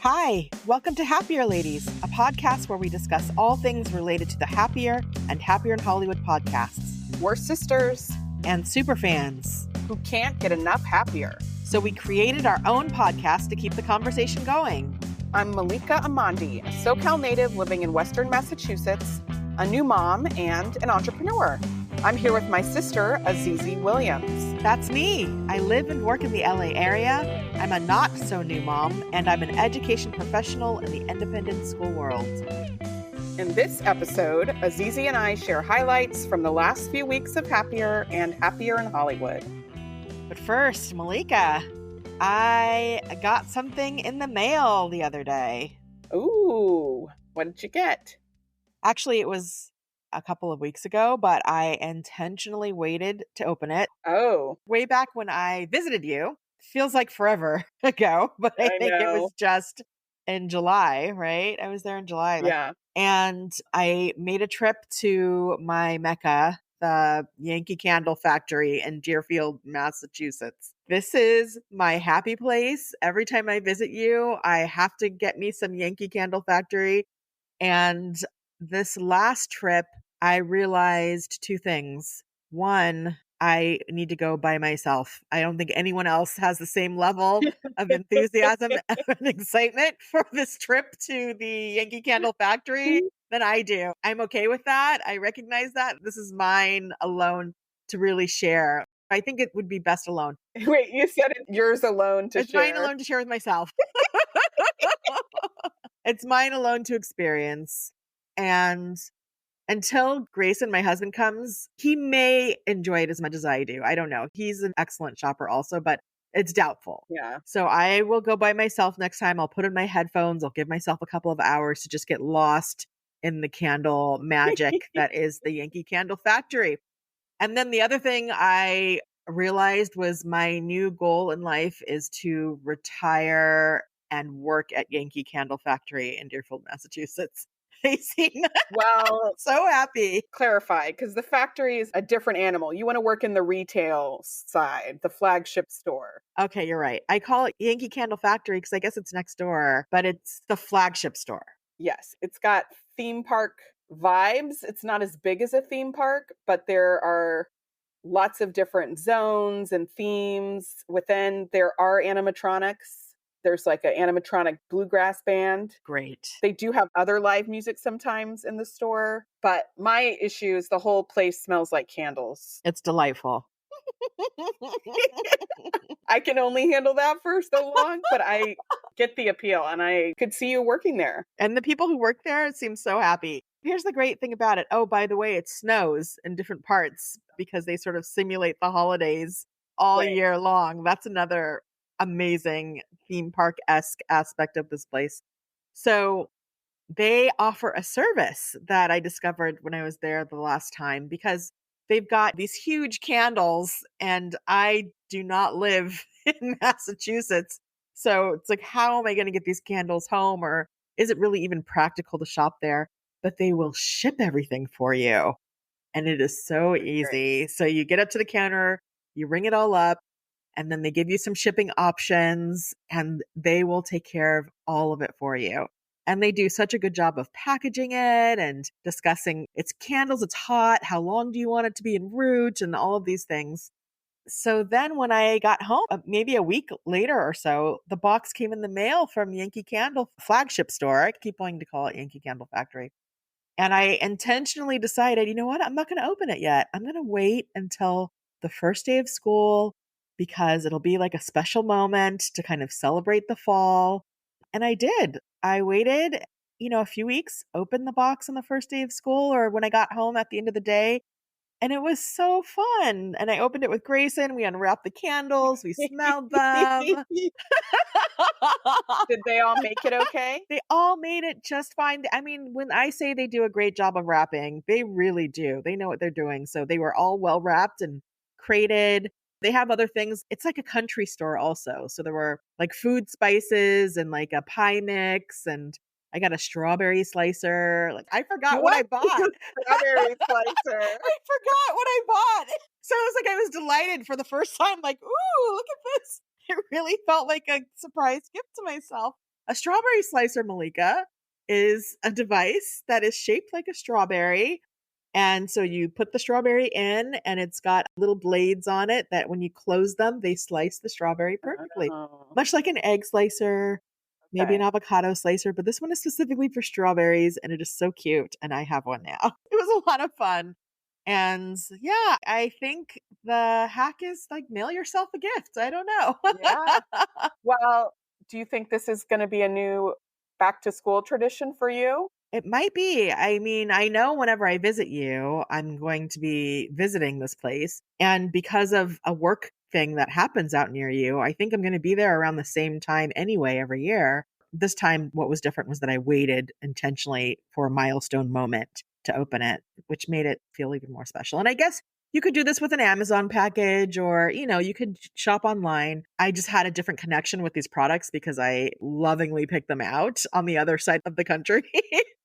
Hi, welcome to Happier Ladies, a podcast where we discuss all things related to the Happier and Happier in Hollywood podcasts. We're sisters and superfans who can't get enough happier. So we created our own podcast to keep the conversation going. I'm Malika Amandi, a SoCal native living in Western Massachusetts, a new mom, and an entrepreneur. I'm here with my sister, Azizi Williams. That's me. I live and work in the LA area. I'm a not-so-new mom, and I'm an education professional in the independent school world. In this episode, Azizi and I share highlights from the last few weeks of Happier and Happier in Hollywood. But first, Malika, I got something in the mail the other day. Ooh, what did you get? Actually, it was a couple of weeks ago, but I intentionally waited to open it. Oh. Way back when I visited you. Feels like forever ago, but I think it was just in July, right? I was there in July. Yeah. And I made a trip to my Mecca, the Yankee Candle Factory in Deerfield, Massachusetts. This is my happy place. Every time I visit you, I have to get me some Yankee Candle Factory. And this last trip, I realized two things. One, I need to go by myself. I don't think anyone else has the same level of enthusiasm and excitement for this trip to the Yankee Candle Factory than I do. I'm okay with that. I recognize that. This is mine alone to really share. I think it would be best alone. Wait, you said it's yours alone to share. It's mine alone to share with myself. It's mine alone to experience. And until Grayson, my husband, comes, he may enjoy it as much as I do. I don't know. He's an excellent shopper also, but it's doubtful. Yeah. So I will go by myself next time. I'll put in my headphones. I'll give myself a couple of hours to just get lost in the candle magic that is the Yankee Candle Factory. And then the other thing I realized was my new goal in life is to retire and work at Yankee Candle Factory in Deerfield, Massachusetts. They seem so happy. Clarify, because the factory is a different animal. You want to work in the retail side, the flagship store. Okay, you're right. I call it Yankee Candle Factory because I guess it's next door, but it's the flagship store. Yes, it's got theme park vibes. It's not as big as a theme park, but there are lots of different zones and themes. Within, there are animatronics. There's like an animatronic bluegrass band. Great. They do have other live music sometimes in the store. But my issue is the whole place smells like candles. It's delightful. I can only handle that for so long, but I get the appeal and I could see you working there. And the people who work there seem so happy. Here's the great thing about it. Oh, by the way, it snows in different parts because they sort of simulate the holidays all year long. That's another amazing theme park-esque aspect of this place. So they offer a service that I discovered when I was there the last time because they've got these huge candles and I do not live in Massachusetts. So it's like, how am I going to get these candles home? Or is it really even practical to shop there? But they will ship everything for you. And it is so easy. Great. So you get up to the counter, you ring it all up, and then they give you some shipping options and they will take care of all of it for you. And they do such a good job of packaging it and discussing it's candles, it's hot, how long do you want it to be en route, and all of these things. So then when I got home, maybe a week later or so, the box came in the mail from Yankee Candle flagship store. I keep wanting to call it Yankee Candle Factory. And I intentionally decided, you know what? I'm not going to open it yet. I'm going to wait until the first day of school because it'll be like a special moment to kind of celebrate the fall. And I did. I waited, a few weeks, opened the box on the first day of school or when I got home at the end of the day. And it was so fun. And I opened it with Grayson. We unwrapped the candles. We smelled them. Did they all make it okay? They all made it just fine. I mean, when I say they do a great job of wrapping, they really do. They know what they're doing. So they were all well wrapped and crated. They have other things. It's like a country store also. So there were like food spices and like a pie mix and I got a strawberry slicer. Like I forgot what I bought. Strawberry slicer. I forgot what I bought. So it was like I was delighted for the first time. Like, ooh, look at this. It really felt like a surprise gift to myself. A strawberry slicer, Malika, is a device that is shaped like a strawberry. And so you put the strawberry in, and it's got little blades on it that when you close them, they slice the strawberry perfectly. Oh, Much like an egg slicer, maybe an okay. avocado slicer, but this one is specifically for strawberries, and it is so cute. And I have one now. It was a lot of fun. And yeah, I think the hack is like mail yourself a gift. I don't know. Yeah. Well, do you think this is going to be a new back to school tradition for you? It might be. I mean, I know whenever I visit you, I'm going to be visiting this place. And because of a work thing that happens out near you, I think I'm going to be there around the same time anyway, every year. This time, what was different was that I waited intentionally for a milestone moment to open it, which made it feel even more special. And I guess you could do this with an Amazon package or, you could shop online. I just had a different connection with these products because I lovingly picked them out on the other side of the country.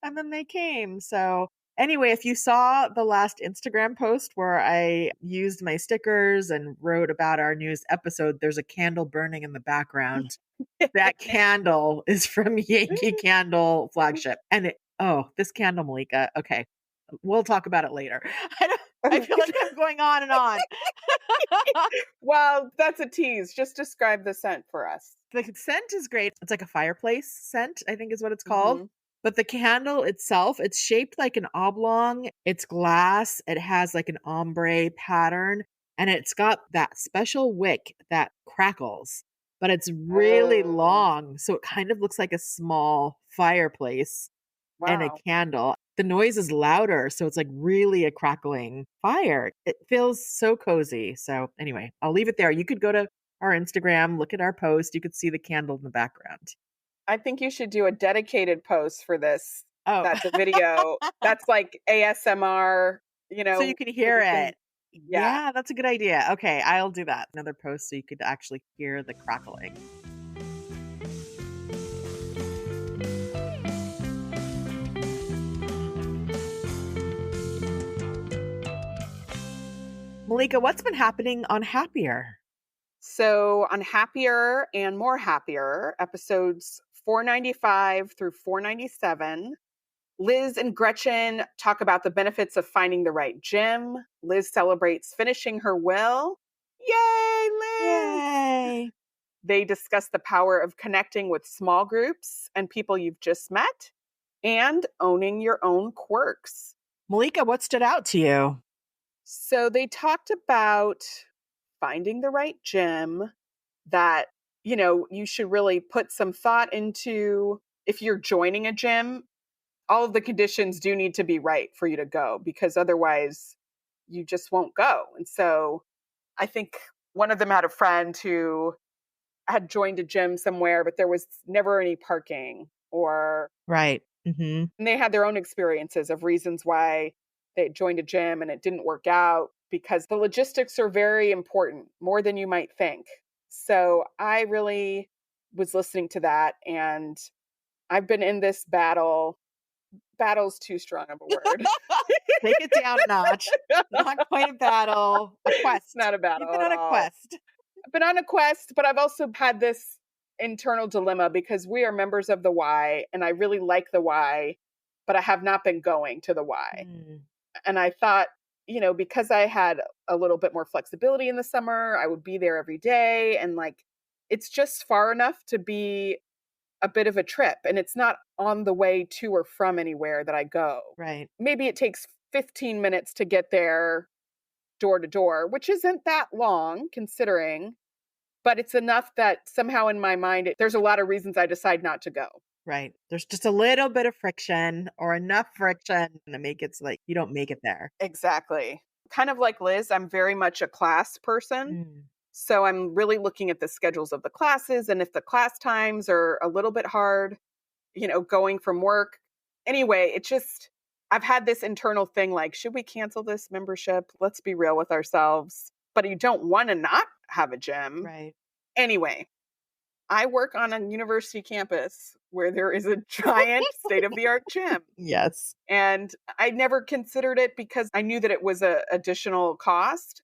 And then they came. So, anyway, if you saw the last Instagram post where I used my stickers and wrote about our newest episode, there's a candle burning in the background. That candle is from Yankee Candle flagship. And this candle, Malika. Okay. We'll talk about it later. I feel like I'm going on and on. Well, that's a tease. Just describe the scent for us. The scent is great. It's like a fireplace scent, I think is what it's called. Hmm. But the candle itself, it's shaped like an oblong. It's glass. It has like an ombre pattern. And it's got that special wick that crackles, but it's really Oh, long. So it kind of looks like a small fireplace and a wow. candle. The noise is louder, so it's like really a crackling fire. It feels so cozy. So, anyway, I'll leave it there. You could go to our Instagram, look at our post. You could see the candle in the background. I think you should do a dedicated post for this. Oh, That's a video. That's like ASMR, so you can so hear we can, it. yeah. Yeah, that's a good idea. Okay, I'll do that. Another post so you could actually hear the crackling. Malika, what's been happening on Happier? So on Happier and More Happier, episodes 495 through 497, Liz and Gretchen talk about the benefits of finding the right gym. Liz celebrates finishing her will. Yay, Liz! Yay! They discuss the power of connecting with small groups and people you've just met and owning your own quirks. Malika, what stood out to you? So they talked about finding the right gym that, you should really put some thought into. If you're joining a gym, all of the conditions do need to be right for you to go because otherwise you just won't go. And so I think one of them had a friend who had joined a gym somewhere, but there was never any parking, or Right. Mm-hmm. and they had their own experiences of reasons why they had joined a gym and it didn't work out because the logistics are very important, more than you might think. So I really was listening to that, and I've been in this battle. Battle's too strong of a word. Take it down a notch. Not quite a battle, a It's quest. not a You've battle been at on a all. quest. I've been on a quest, but I've also had this internal dilemma because we are members of the Y and I really like the Y, but I have not been going to the Y. Mm, And I thought, because I had a little bit more flexibility in the summer, I would be there every day. And like, it's just far enough to be a bit of a trip. And it's not on the way to or from anywhere that I go. right, Maybe it takes 15 minutes to get there door to door, which isn't that long considering, but it's enough that somehow in my mind, there's a lot of reasons I decide not to go. right. There's just a little bit of friction or enough friction to make it so like you don't make it there. Exactly. Kind of like Liz, I'm very much a class person. Mm, So I'm really looking at the schedules of the classes. And if the class times are a little bit hard, going from work. Anyway, I've had this internal thing like, should we cancel this membership? Let's be real with ourselves. But you don't want to not have a gym. right. Anyway, I work on a university campus where there is a giant state of the art gym. Yes. And I never considered it because I knew that it was a additional cost.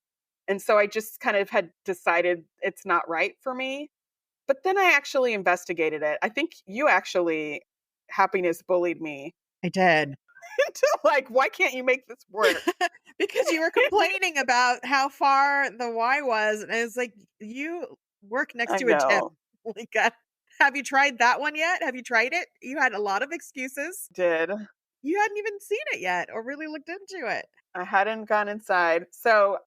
And so I just kind of had decided it's not right for me. But then I actually investigated it. I think you actually happiness bullied me I did. into like, why can't you make this work? Because you were complaining about how far the Y was, and it's like, you work next I to a gym. know. Like, have you tried that one yet? Have you tried it? You had a lot of excuses. Did. You hadn't even seen it yet or really looked into it. I hadn't gone inside. So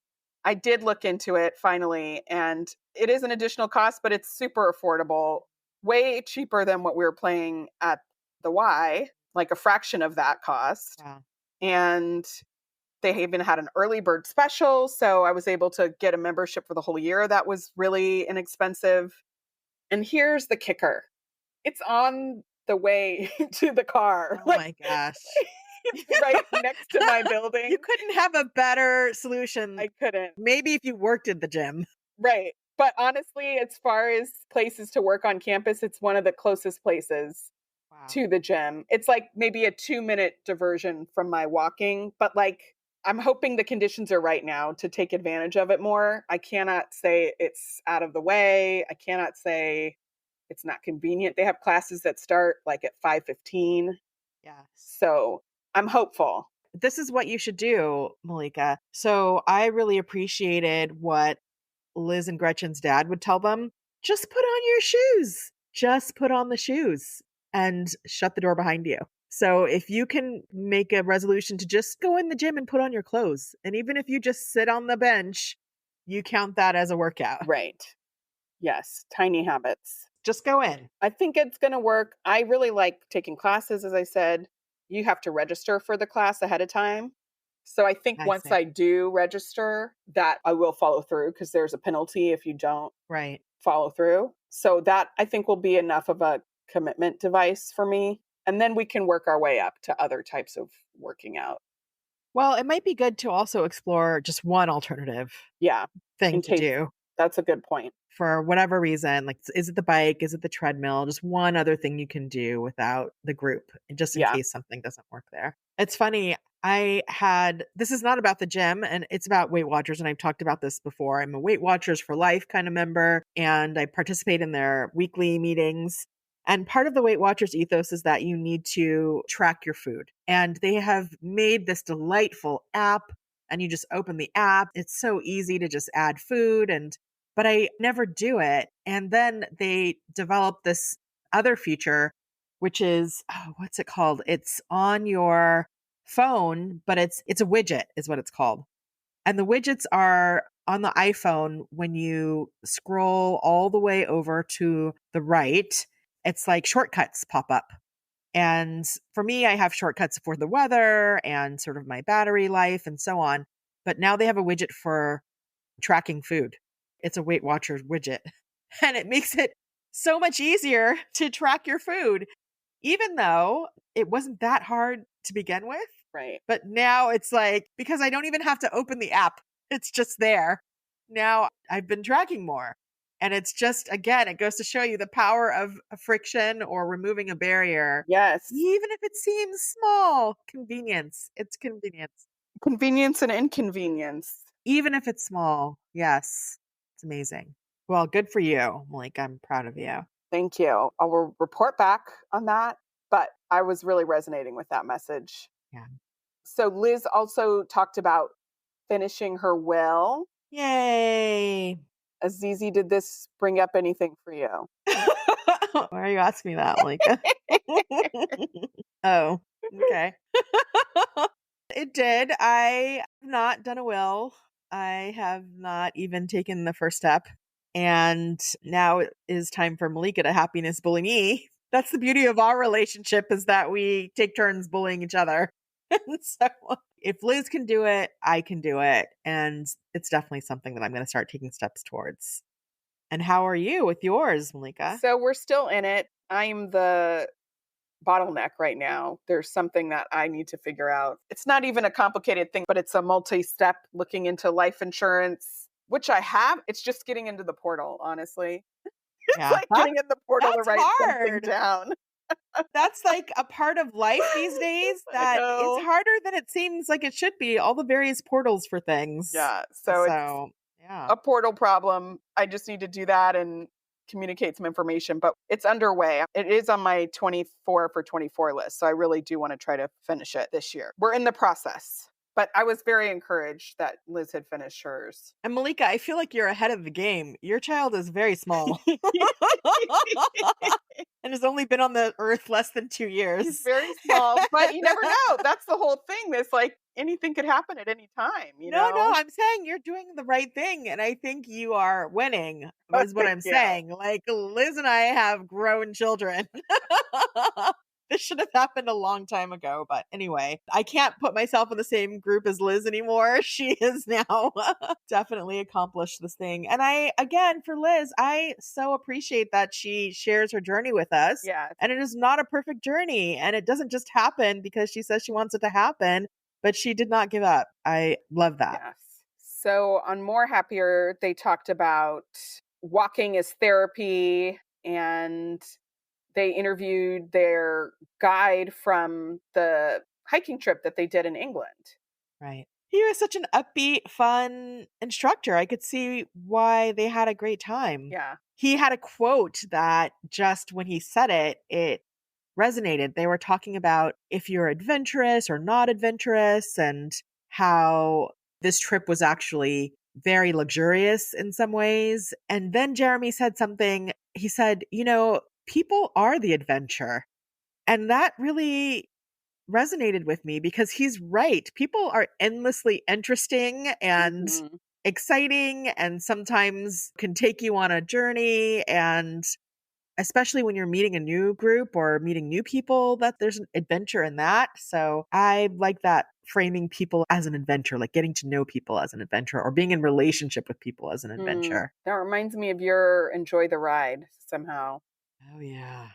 I did look into it finally, and it is an additional cost, but it's super affordable, way cheaper than what we were paying at the Y, like a fraction of that cost. Wow. And they even had an early bird special. So I was able to get a membership for the whole year. That was really inexpensive. And here's the kicker, it's on the way to the car. Oh Like, my gosh. it's right next to my building. You couldn't have a better solution. I couldn't. Maybe if you worked at the gym. Right. But honestly, as far as places to work on campus, it's one of the closest places Wow. to the gym. It's like maybe a 2-minute diversion from my walking, but like I'm hoping the conditions are right now to take advantage of it more. I cannot say it's out of the way. I cannot say it's not convenient. They have classes that start like at 5:15. Yes. So I'm hopeful. This is what you should do, Malika. So I really appreciated what Liz and Gretchen's dad would tell them. Just put on your shoes. Just put on the shoes and shut the door behind you. So if you can make a resolution to just go in the gym and put on your clothes, and even if you just sit on the bench, you count that as a workout. Right. Yes. Tiny habits. Just go in. I think it's going to work. I really like taking classes, as I said. You have to register for the class ahead of time. So I think I once see. I do register, that I will follow through because there's a penalty if you don't Right. follow through. So that I think will be enough of a commitment device for me. And then we can work our way up to other types of working out. Well, it might be good to also explore just one alternative Yeah. thing In to case do that's a good point. for whatever reason. Like, is it the bike? Is it the treadmill? Just one other thing you can do without the group, just in Yeah. case something doesn't work there. It's funny. This is not about the gym and it's about Weight Watchers. And I've talked about this before. I'm a Weight Watchers for Life kind of member and I participate in their weekly meetings. And part of the Weight Watchers ethos is that you need to track your food. And they have made this delightful app and you just open the app. It's so easy to just add food but I never do it. And then they developed this other feature, which is, oh, what's it called? It's on your phone, but it's a widget is what it's called. And the widgets are on the iPhone when you scroll all the way over to the right, it's like shortcuts pop up. And for me, I have shortcuts for the weather and sort of my battery life and so on. But now they have a widget for tracking food. It's a Weight Watchers widget. And it makes it so much easier to track your food, even though it wasn't that hard to begin with. Right. But now it's like, because I don't even have to open the app, it's just there. Now I've been tracking more. And it's just, again, it goes to show you the power of a friction or removing a barrier. Yes. Even if it seems small, convenience. It's convenience. Convenience and inconvenience. Even if it's small. Yes. It's amazing. Well, good for you, Malik. I'm proud of you. Thank you. I will report back on that. But I was really resonating with that message. Yeah. So Liz also talked about finishing her will. Yay. Azizi, did this bring up anything for you? Why are you asking me that, Malika? Oh, okay. It did. I have not done a will. I have not even taken the first step. And now it is time for Malika to happiness bully me. That's the beauty of our relationship is that we take turns bullying each other. And so if Liz can do it, I can do it. And it's definitely something that I'm going to start taking steps towards. And how are you with yours, Malika? So we're still in it. I'm the bottleneck right now. There's something that I need to figure out. It's not even a complicated thing, but it's a multi-step looking into life insurance, which I have. It's just getting into the portal, honestly. It's Yeah, like getting in the portal to that's write something hard. down. That's like a part of life these days I that know. it's harder than it seems like it should be. All the various portals for things. Yeah. So it's Yeah. a portal problem. I just need to do that and communicate some information, but it's underway. It is on my 24 for 24 list. So I really do want to try to finish it this year. We're in the process, but I was very encouraged that Liz had finished hers. And Malika, I feel like you're ahead of the game. Your child is very small and has only been on the earth less than 2 He's years. very small, but you never know. That's the whole thing. It's like anything could happen at any time, you No, no, know? I'm saying you're doing the right thing, and I think you are winning, Oh, is what thank I'm you. saying. Like, Liz and I have grown children. This should have happened a long time ago, but anyway, I can't put myself in the same group as Liz anymore. She has now definitely accomplished this thing. And I, again, for Liz, I so appreciate that she shares her journey with us. Yeah. And it is not a perfect journey, and it doesn't just happen because she says she wants it to happen, but she did not give up. I love that. Yes. So on More Happier, they talked about walking as therapy, and they interviewed their guide from the hiking trip that they did in England. Right. He was such an upbeat, fun instructor. I could see why they had a great time. Yeah. He had a quote that just when he said it, it resonated. They were talking about if you're adventurous or not adventurous, and how this trip was actually very luxurious in some ways. And then Jeremy said something. He said, people are the adventure. And that really resonated with me because he's right. People are endlessly interesting and Mhm. exciting, and sometimes can take you on a journey. And especially when you're meeting a new group or meeting new people, that there's an adventure in that. So I like that, framing people as an adventure, like getting to know people as an adventure, or being in relationship with people as an adventure. That reminds me of your enjoy the ride somehow. Oh, yeah.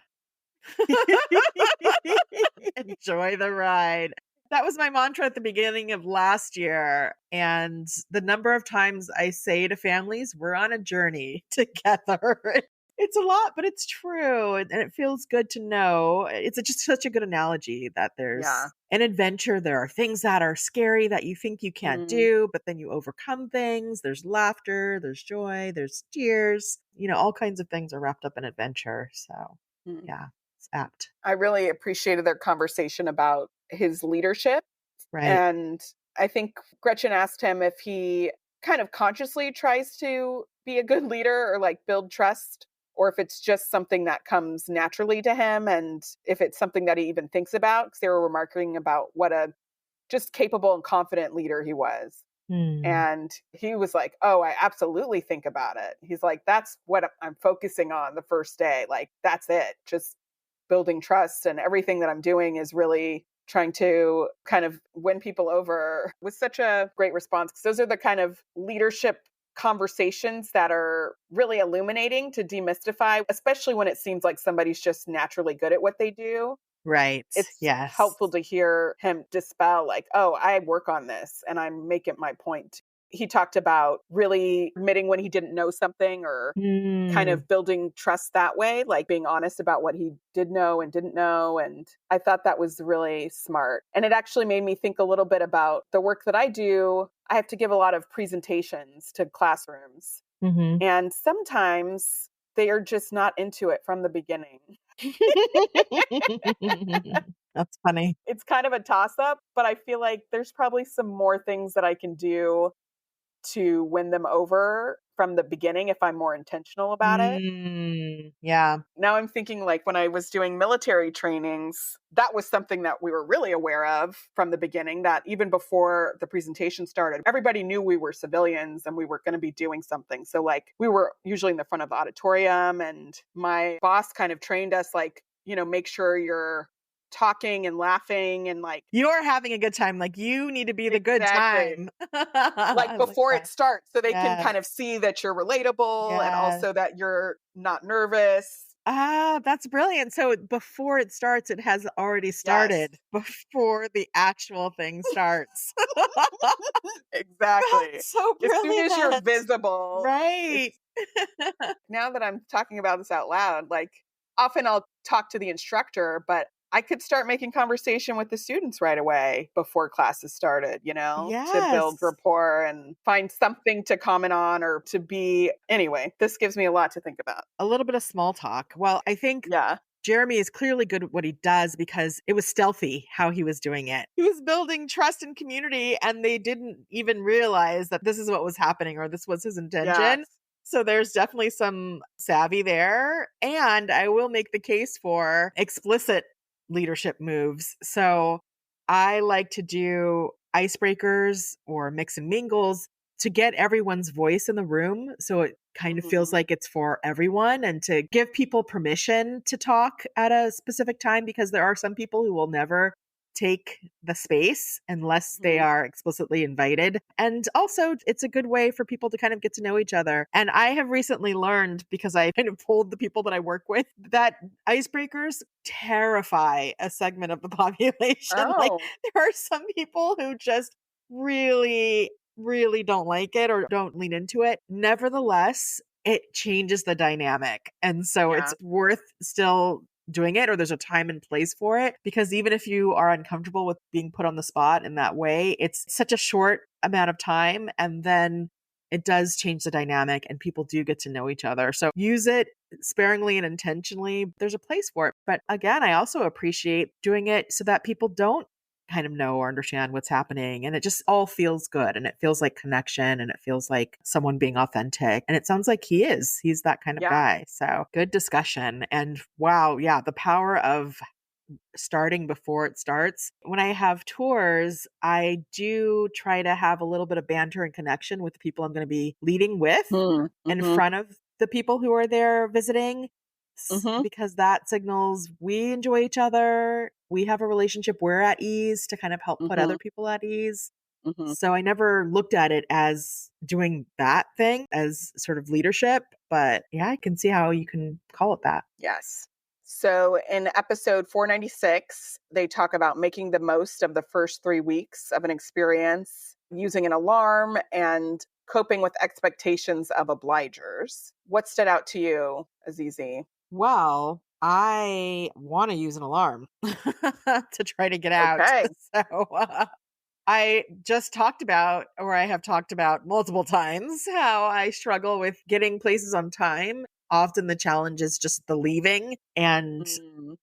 Enjoy the ride. That was my mantra at the beginning of last year. And the number of times I say to families, we're on a journey together. It's a lot, but it's true. And it feels good to know. It's just such a good analogy that Yeah. there's an adventure. There are things that are scary that you think you can't Mm. do, but then you overcome things. There's laughter, there's joy, there's tears. All kinds of things are wrapped up in adventure. So, Mm. yeah, it's apt. I really appreciated their conversation about his leadership. Right. And I think Gretchen asked him if he kind of consciously tries to be a good leader or like build trust, or if it's just something that comes naturally to him, and if it's something that he even thinks about, because they were remarking about what a just capable and confident leader he was. Hmm. And he was like, "Oh, I absolutely think about it." He's like, "That's what I'm focusing on the first day. Like, that's it. Just building trust, and everything that I'm doing is really trying to kind of win people over." With such a great response, because those are the kind of leadership conversations that are really illuminating to demystify, especially when it seems like somebody's just naturally good at what they do. Right. It's Yes. helpful to hear him dispel, like, "Oh, I work on this and I make it my point." He talked about really admitting when he didn't know something, or kind Hmm. of building trust that way, like being honest about what he did know and didn't know. And I thought that was really smart. And it actually made me think a little bit about the work that I do. I have to give a lot of presentations to classrooms, Hmm. and sometimes they are just not into it from the beginning. That's funny. It's kind of a toss up, but I feel like there's probably some more things that I can do to win them over from the beginning if I'm more intentional about it. Yeah. Now I'm thinking, like, when I was doing military trainings, that was something that we were really aware of from the beginning, that even before the presentation started, everybody knew we were civilians and we were going to be doing something. So like we were usually in the front of the auditorium, and my boss kind of trained us, like, make sure you're talking and laughing and like You're having a good time. Like, you need to be the good exactly, time. like I like before it that. starts, so they can Yes. kind of see that you're relatable and Yes. also that you're not nervous. Ah, that's brilliant. So before it starts, it has already Yes. started before the actual thing starts. Exactly. That's so As soon as you're brilliant. visible, Right. it's now that I'm talking about this out loud, like often I'll talk to the instructor, but I could start making conversation with the students right away before classes started, to build Yes. rapport and find something to comment on or to be. Anyway, this gives me a lot to think about. A little bit of small talk. Well, I think Yeah. Jeremy is clearly good at what he does because it was stealthy how he was doing it. He was building trust and community, and they didn't even realize that this is what was happening or this was his intention. Yes. So there's definitely some savvy there. And I will make the case for explicit leadership moves. So I like to do icebreakers or mix and mingles to get everyone's voice in the room. So it kind of feels Mhm. like it's for everyone and to give people permission to talk at a specific time because there are some people who will never take the space unless they Mhm. are explicitly invited. And also, it's a good way for people to kind of get to know each other. And I have recently learned because I kind of told the people that I work with that icebreakers terrify a segment of the population. Like, Oh, there are some people who just really don't like it or don't lean into it. Nevertheless, it changes the dynamic. And so yeah. it's worth still doing it, or there's a time and place for it, because even if you are uncomfortable with being put on the spot in that way, it's such a short amount of time, and then it does change the dynamic and people do get to know each other. So use it sparingly and intentionally. There's a place for it. But again, I also appreciate doing it so that people don't kind of know or understand what's happening, and it just all feels good, and it feels like connection, and it feels like someone being authentic, and it sounds like he's that kind of Yeah. guy. So good discussion. And wow, yeah, the power of starting before it starts. When I have tours, I do try to have a little bit of banter and connection with the people I'm going to be leading with Mm. in Mhm. front of the people who are there visiting, Mhm. because that signals we enjoy each other. We have a relationship. We're at ease to kind of help put Mhm. other people at ease. Mhm. So I never looked at it as doing that thing as sort of leadership, but yeah, I can see how you can call it that. Yes. So in episode 496, they talk about making the most of the first 3 weeks of an experience, using an alarm, and coping with expectations of obligers. What stood out to you, Azizi? Well, I want to use an alarm to try to get out. Okay. So I just talked about, or I have talked about multiple times, how I struggle with getting places on time. Often the challenge is just the leaving. And Mm.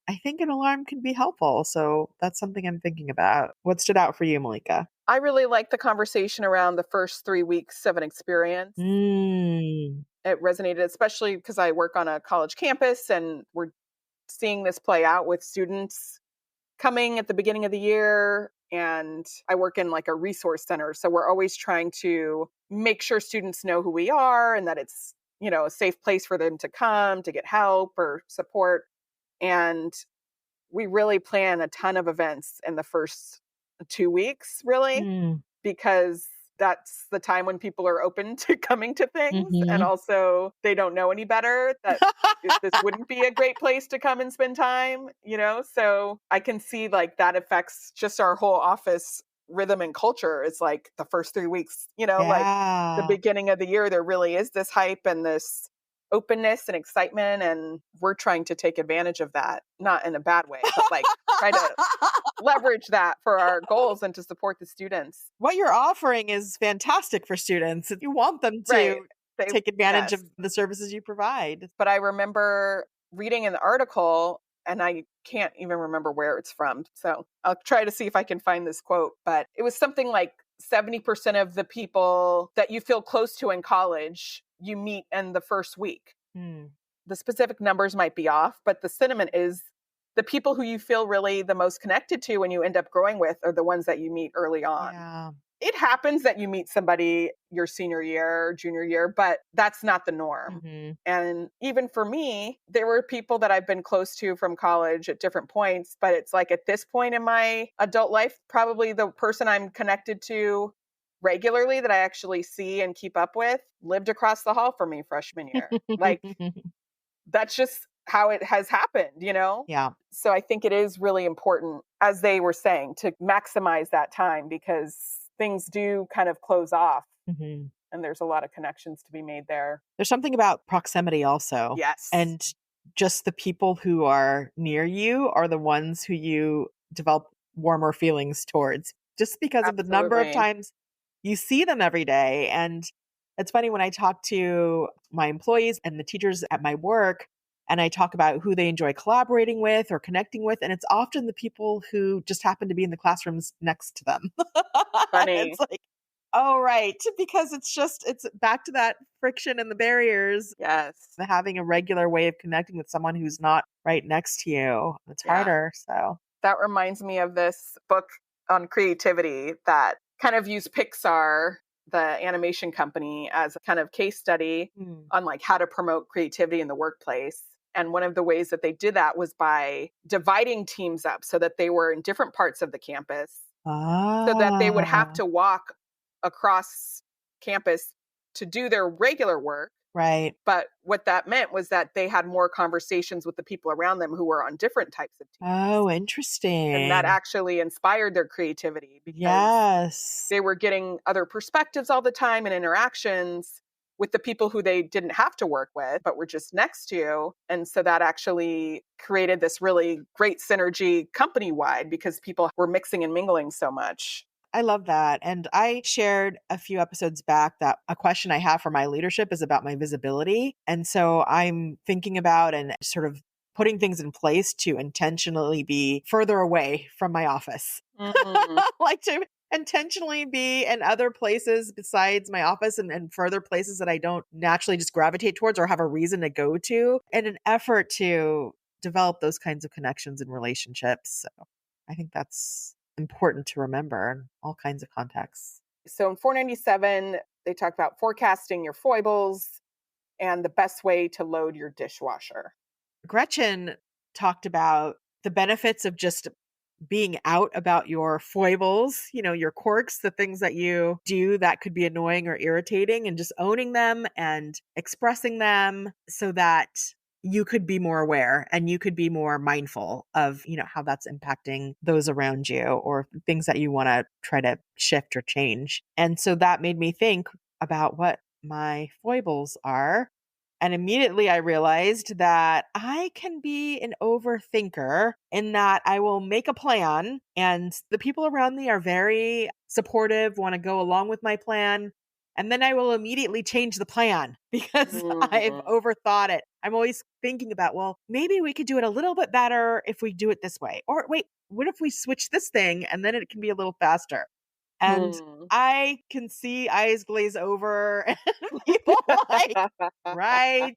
I think an alarm can be helpful. So that's something I'm thinking about. What stood out for you, Malika? I really like the conversation around the first 3 weeks of an experience. Mm. It resonated, especially because I work on a college campus and we're seeing this play out with students coming at the beginning of the year. And I work in like a resource center. So we're always trying to make sure students know who we are and that it's, a safe place for them to come to get help or support. And we really plan a ton of events in the first 2 weeks, really, Mm. because that's the time when people are open to coming to things. And Hmm. also, they don't know any better that this wouldn't be a great place to come and spend time. So I can see like that affects just our whole office rhythm and culture. It's like the first 3 weeks, like the Yeah. beginning of the year, there really is this hype and this openness and excitement. And we're trying to take advantage of that, not in a bad way, but like try to leverage that for our goals and to support the students. What you're offering is fantastic for students. You want them Right. to They take advantage yes. of the services you provide. But I remember reading an article and I can't even remember where it's from. So I'll try to see if I can find this quote, but it was something like 70% of the people that you feel close to in college, you meet in the first week. Hmm. The specific numbers might be off, but the sentiment is the people who you feel really the most connected to and you end up growing with are the ones that you meet early on. Yeah. It happens that you meet somebody your senior year or junior year, but that's not the norm. Mhm. And even for me, there were people that I've been close to from college at different points, but it's like at this point in my adult life, probably the person I'm connected to regularly that I actually see and keep up with lived across the hall from me freshman year. Like that's just how it has happened. Yeah. So I think it is really important, as they were saying, to maximize that time because things do kind of close off Mhm. and there's a lot of connections to be made there. There's something about proximity also. Yes. And just the people who are near you are the ones who you develop warmer feelings towards, just because of the number of Absolutely. times you see them every day. And it's funny when I talk to my employees and the teachers at my work, and I talk about who they enjoy collaborating with or connecting with, and it's often the people who just happen to be in the classrooms next to them. It's Funny. like, oh, right. Because it's back to that friction and the barriers, Yes. having a regular way of connecting with someone who's not right next to you. It's Yeah. harder. So, That reminds me of this book on creativity that kind of used Pixar, the animation company, as a kind of case study hmm. on like how to promote creativity in the workplace. And one of the ways that they did that was by dividing teams up so that they were in different parts of the campus, so that they would have Ah, to walk across campus to do their regular work. right. But what that meant was that they had more conversations with the people around them who were on different types of teams. Oh, And that interesting. actually inspired their creativity because Yes. they were getting other perspectives all the time and interactions with the people who they didn't have to work with, but were just next to. And so that actually created this really great synergy company wide because people were mixing and mingling so much. I love that. And I shared a few episodes back that a question I have for my leadership is about my visibility. And so I'm thinking about and sort of putting things in place to intentionally be further away from my office. Mm, Like to intentionally be in other places besides my office and further places that I don't naturally just gravitate towards or have a reason to go to in an effort to develop those kinds of connections and relationships. So I think that's important to remember in all kinds of contexts. So in 497, they talk about forecasting your foibles and the best way to load your dishwasher. Gretchen talked about the benefits of just being out about your foibles, your quirks, the things that you do that could be annoying or irritating, and just owning them and expressing them so that you could be more aware and you could be more mindful of, how that's impacting those around you or things that you want to try to shift or change. And so that made me think about what my foibles are. And immediately I realized that I can be an overthinker in that I will make a plan and the people around me are very supportive, want to go along with my plan. And then I will immediately change the plan because I've Mm, overthought it. I'm always thinking about, well, maybe we could do it a little bit better if we do it this way. Or wait, what if we switch this thing and then it can be a little faster? And hmm. I can see eyes glaze over and people like, right.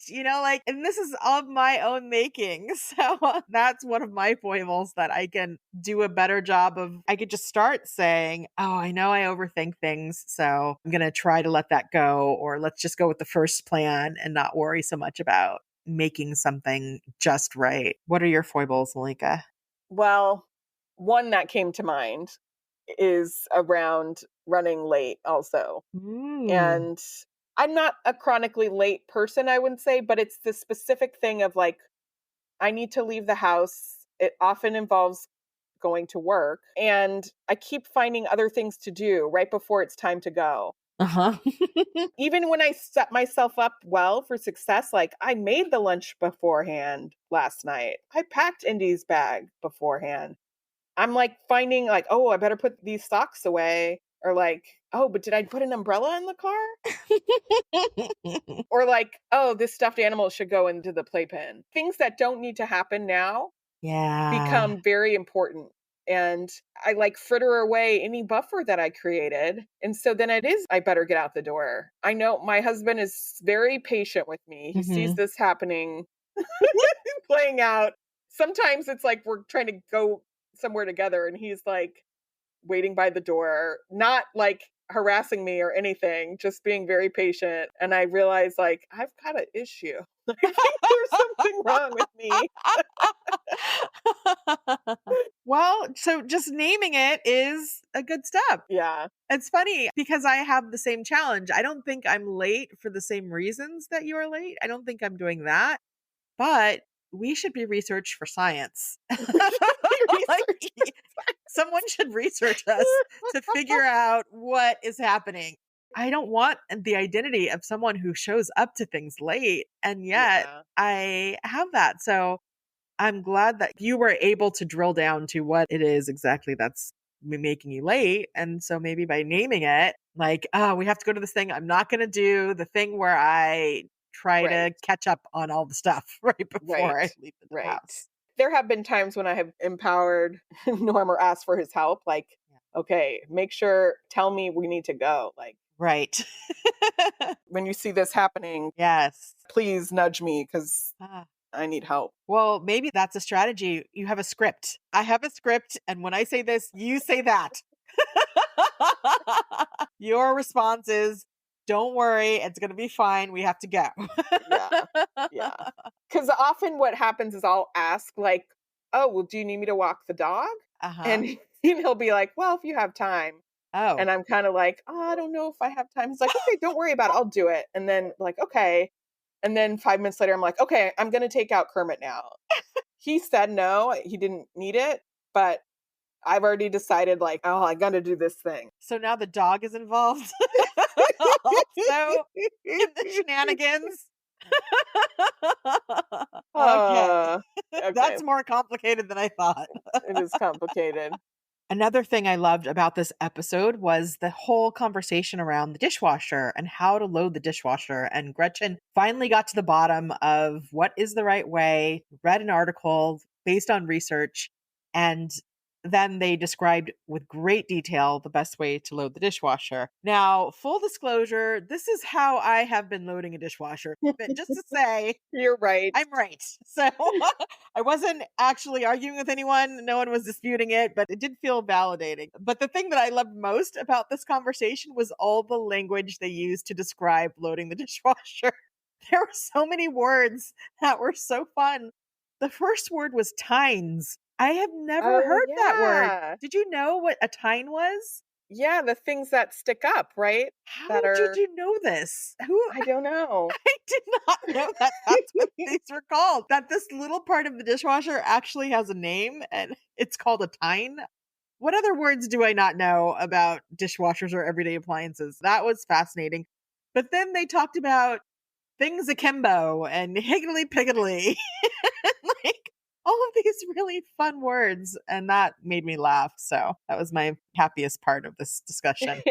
And this is of my own making. So that's one of my foibles that I can do a better job of. I could just start saying, oh, I know I overthink things. So I'm going to try to let that go, or let's just go with the first plan and not worry so much about making something just right. What are your foibles, Malika? Well, one that came to mind is around running late also. Mm. And I'm not a chronically late person, I wouldn't say, but it's the specific thing of like, I need to leave the house. It often involves going to work, and I keep finding other things to do right before it's time to go. Uh huh. Even when I set myself up well for success, like I made the lunch beforehand last night, I packed Indy's bag beforehand. I'm like finding like, oh, I better put these socks away. Or like, oh, but did I put an umbrella in the car? Or like, oh, this stuffed animal should go into the playpen. Things that don't need to happen now Yeah. become very important. And I like fritter away any buffer that I created. And so then it is, I better get out the door. I know my husband is very patient with me. He sees Hmm. this happening, playing out. Sometimes it's like we're trying to go somewhere together and he's like waiting by the door, not like harassing me or anything, just being very patient. And I realize like I've got an issue. I think there's something wrong with me. Well, so just naming it is a good step. Yeah. It's funny because I have the same challenge. I don't think I'm late for the same reasons that you are late. I don't think I'm doing that, but we should be researched for science. We should be Like, researching. someone should research us to figure out what is happening. I don't want the identity of someone who shows up to things late, and yet Yeah. I have that. So I'm glad that you were able to drill down to what it is exactly that's making you late. And so maybe by naming it, like, oh, we have to go to this thing. I'm not going to do the thing where I try Right. to catch up on all the stuff right before Right. I leave the Right. house. There have been times when I have empowered Norm or asked for his help, like, Yeah. okay, make sure, tell me we need to go. Like, Right. when you see this happening, Yes. please nudge me because Ah. I need help. Well, maybe that's a strategy. You have a script. I have a script. And when I say this, you say that. Your response is, don't worry, it's going to be fine. We have to go. Yeah. Yeah. Because often what happens is I'll ask, like, oh, well, do you need me to walk the dog? Uh-huh. And he'll be like, well, if you have time. Oh. And I'm kind of like, oh, I don't know if I have time. He's like, okay, don't worry about it. I'll do it. And then, like, okay. And then 5 minutes later, I'm like, okay, I'm going to take out Kermit now. He said no, he didn't need it, but I've already decided, like, oh, I got to do this thing. So now the dog is involved also in the shenanigans. Okay. Okay, That's more complicated than I thought. it is complicated. Another thing I loved about this episode was the whole conversation around the dishwasher and how to load the dishwasher. And Gretchen finally got to the bottom of what is the right way, read an article based on research, and then they described with great detail the best way to load the dishwasher. Now, full disclosure, this is how I have been loading a dishwasher. But just to say, You're right. I'm right. So I wasn't actually arguing with anyone. No one was disputing it, but it did feel validating. But the thing that I loved most about this conversation was all the language they used to describe loading the dishwasher. There were so many words that were so fun. The first word was tines. I have never Oh, heard that word. yeah. Did you know what a tine was? Yeah, the things that stick up, right? How That did are, you know this? Who I don't know. I did not know that that's what these were called. That this little part of the dishwasher actually has a name and it's called a tine. What other words do I not know about dishwashers or everyday appliances? That was fascinating. But then they talked about things akimbo and higgly piggly. Like all of these really fun words. And that made me laugh. So that was my happiest part of this discussion.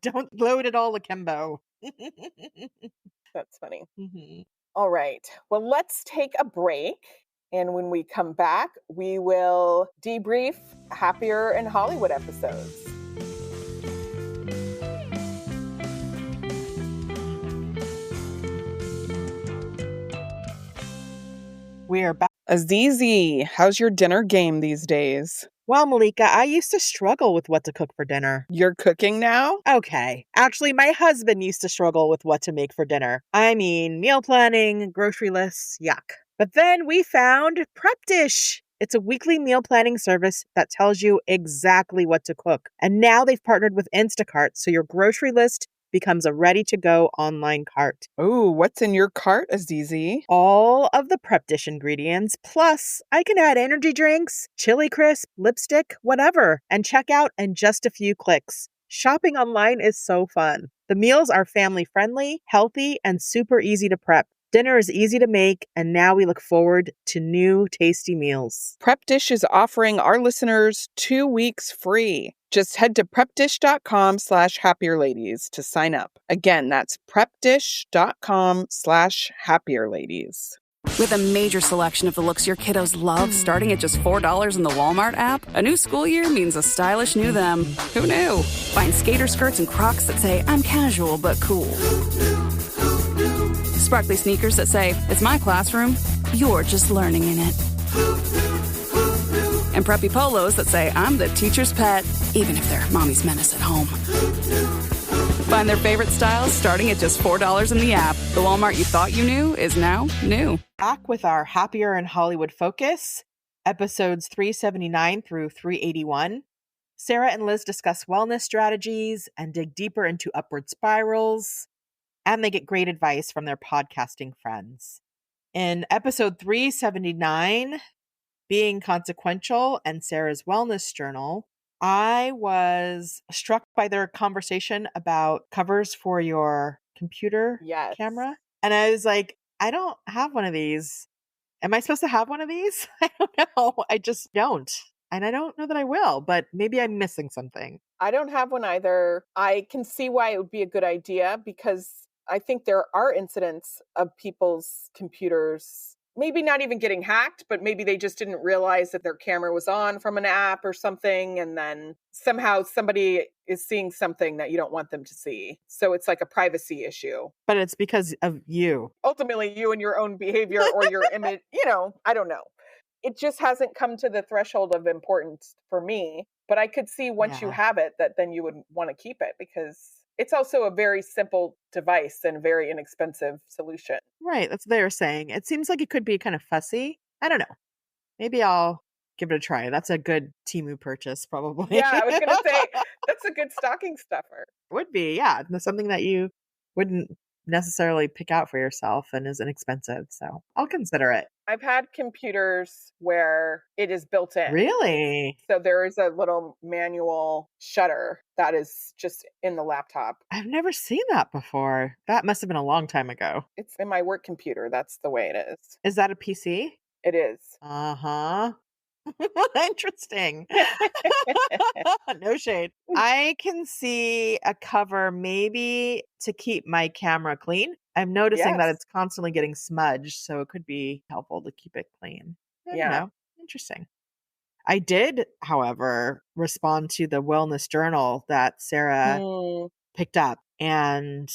Don't load it all akimbo. That's funny. Mhm. All right. Well, let's take a break. And when we come back, we will debrief Happier in Hollywood episodes. We are back. Azizi, how's your dinner game these days? Well, Malika, I used to struggle with what to cook for dinner. You're cooking now? Okay. Actually, my husband used to struggle with what to make for dinner. I mean, meal planning, grocery lists, yuck. But then we found Prep Dish. It's a weekly meal planning service that tells you exactly what to cook. And now they've partnered with Instacart, so your grocery list becomes a ready-to-go online cart. Oh, what's in your cart, Azizi? All of the Prep Dish ingredients, plus I can add energy drinks, chili crisp, lipstick, whatever, and check out in just a few clicks. Shopping online is so fun. The meals are family-friendly, healthy, and super easy to prep. Dinner is easy to make, and now we look forward to new tasty meals. Prep Dish is offering our listeners 2 weeks free. Just head to prepdish.com/happierladies to sign up. Again, that's prepdish.com/happierladies. With a major selection of the looks your kiddos love starting at just $4 in the Walmart app, a new school year means a stylish new them. Who knew? Find skater skirts and Crocs that say, I'm casual but cool. Sparkly sneakers that say, it's my classroom, you're just learning in it. And preppy polos that say, I'm the teacher's pet, even if they're mommy's menace at home. Find their favorite styles starting at just $4 in the app. The Walmart you thought you knew is now new. Back with our Happier in Hollywood focus, episodes 379 through 381. Sarah and Liz discuss wellness strategies and dig deeper into upward spirals, and they get great advice from their podcasting friends. In episode 379, Being Consequential and Sarah's Wellness Journal, I was struck by their conversation about covers for your computer Yes. camera. And I was like, I don't have one of these. Am I supposed to have one of these? I don't know. I just don't. And I don't know that I will, but maybe I'm missing something. I don't have one either. I can see why it would be a good idea because I think there are incidents of people's computers maybe not even getting hacked, but maybe they just didn't realize that their camera was on from an app or something. And then somehow somebody is seeing something that you don't want them to see. So it's like a privacy issue. But it's because of you. Ultimately, you and your own behavior or your image, I don't know. It just hasn't come to the threshold of importance for me. But I could see once you Yeah. have it that then you would want to keep it because it's also a very simple device and very inexpensive solution. Right. That's what they were saying. It seems like it could be kind of fussy. I don't know. Maybe I'll give it a try. That's a good Temu purchase, probably. Yeah, I was going to say that's a good stocking stuffer. Would be, yeah. That's something that you wouldn't necessarily pick out for yourself and is inexpensive. So I'll consider it. I've had computers where it is built in. Really? So there is a little manual shutter that is just in the laptop. I've never seen that before. That must have been a long time ago. It's in my work computer. That's the way it is. Is that a PC? It is. Uh-huh. Interesting. No shade. I can see a cover maybe to keep my camera clean. I'm noticing that Yes. it's constantly getting smudged, so it could be helpful to keep it clean. I don't Yeah. know. Interesting. I did, however, respond to the wellness journal that Sarah Mm, picked up, and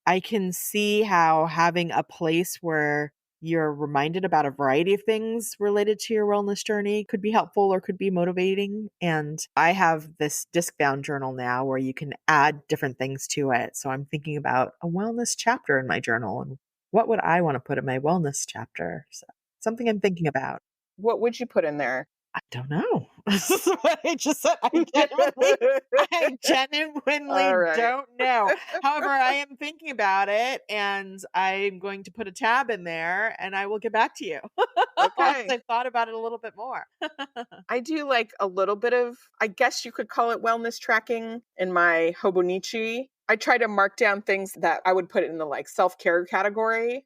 I can see how having a place where you're reminded about a variety of things related to your wellness journey could be helpful or could be motivating. And I have this disc bound journal now where you can add different things to it. So I'm thinking about a wellness chapter in my journal and what would I want to put in my wellness chapter? So something I'm thinking about. what would you put in there? I don't know. This is what I just said. I genuinely All right. don't know. However, I am thinking about it and I'm going to put a tab in there and I will get back to you. Once Okay. I've thought about it a little bit more. I do like a little bit of, I guess you could call it wellness tracking in my Hobonichi. I try to mark down things that I would put in the like self-care category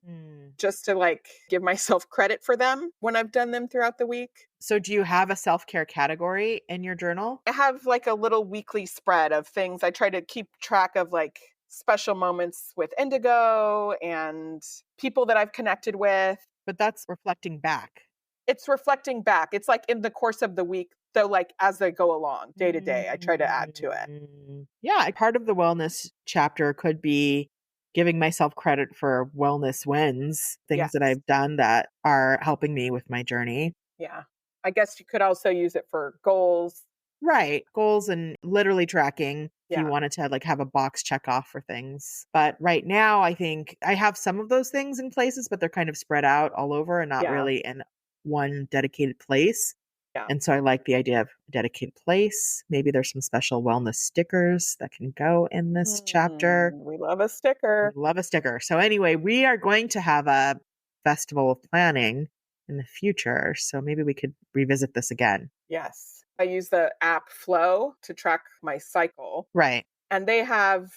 just to like give myself credit for them when I've done them throughout the week. So do you have a self-care category in your journal? I have like a little weekly spread of things. I try to keep track of like special moments with Indigo and people that I've connected with. But that's reflecting back. It's reflecting back. It's like in the course of the week, though, like as they go along, day to day, I try to add to it. Yeah, part of the wellness chapter could be giving myself credit for wellness wins, things that Yes. I've done that are helping me with my journey. Yeah. I guess you could also use it for goals. Right. Goals and literally tracking if you Yeah. wanted to like have a box check off for things. But right now, I think I have some of those things in places, but they're kind of spread out all over and not Yeah. really in one dedicated place. Yeah. And so I like the idea of a dedicated place. Maybe there's some special wellness stickers that can go in this chapter. We love a sticker. Love a sticker. So anyway, we are going to have a festival of planning in the future. So maybe we could revisit this again. Yes. I use the app Flow to track my cycle. Right. And they have,